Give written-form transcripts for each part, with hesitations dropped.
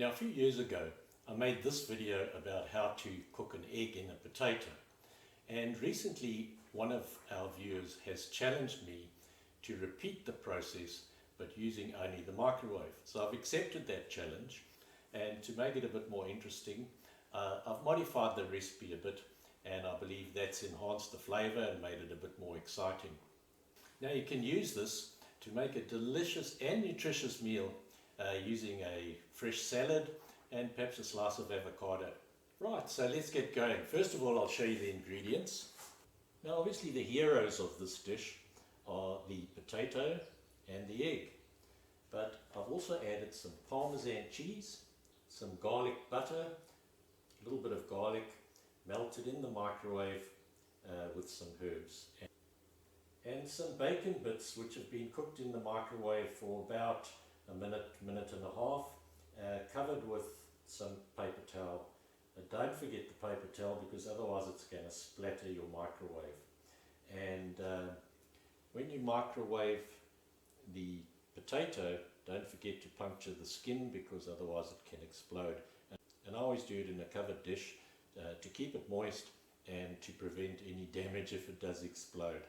Now, a few years ago, I made this video about how to cook an egg in a potato. And recently, one of our viewers has challenged me to repeat the process, but using only the microwave. So I've accepted that challenge, and to make it a bit more interesting, I've modified the recipe a bit, and I believe that's enhanced the flavour and made it a bit more exciting. Now you can use this to make a delicious and nutritious meal using a fresh salad and perhaps a slice of avocado. Right, so let's get going. First of all, I'll show you the ingredients. Now obviously the heroes of this dish are the potato and the egg. But I've also added some Parmesan cheese, some garlic butter, a little bit of garlic melted in the microwave with some herbs. And some bacon bits which have been cooked in the microwave for about a minute and a half, covered with some paper towel. Don't forget the paper towel because otherwise it's going to splatter your microwave. And when you microwave the potato, don't forget to puncture the skin because otherwise it can explode. And I always do it in a covered dish to keep it moist and to prevent any damage if it does explode.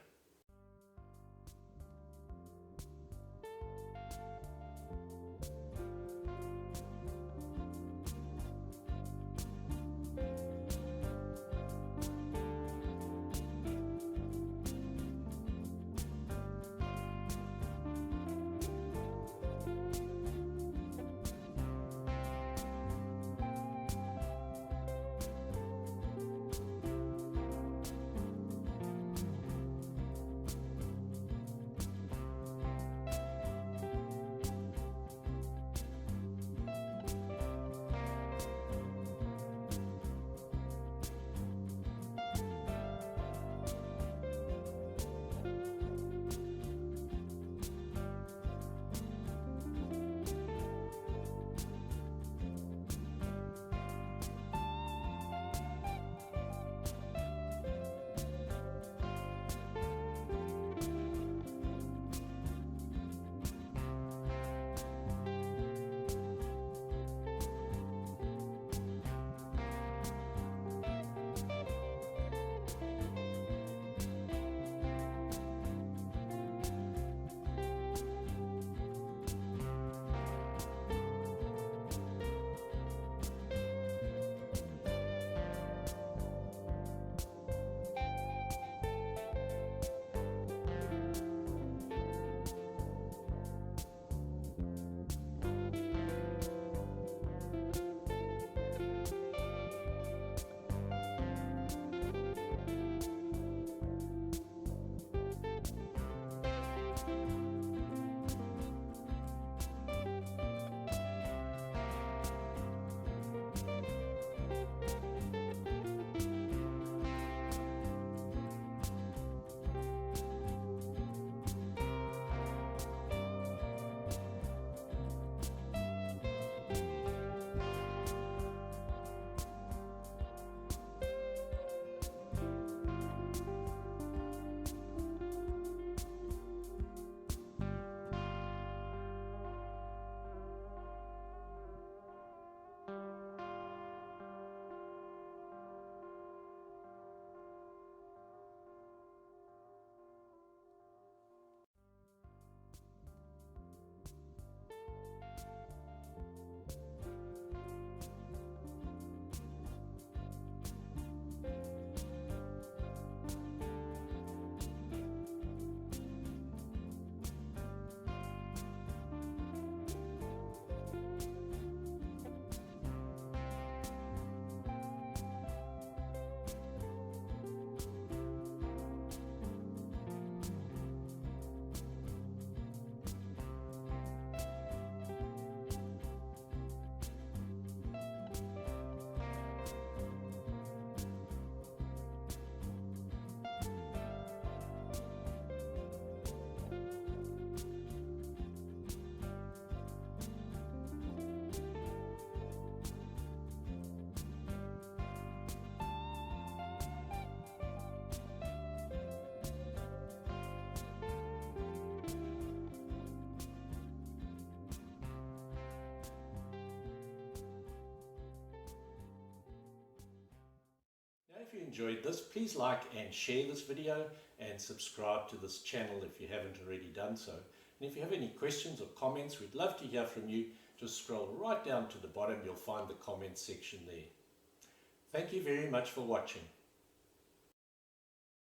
if you enjoyed this, please like and share this video and subscribe to this channel if you haven't already done so. And if you have any questions or comments, we'd love to hear from you. Just scroll right down to the bottom, you'll find the comments section there. Thank you very much for watching.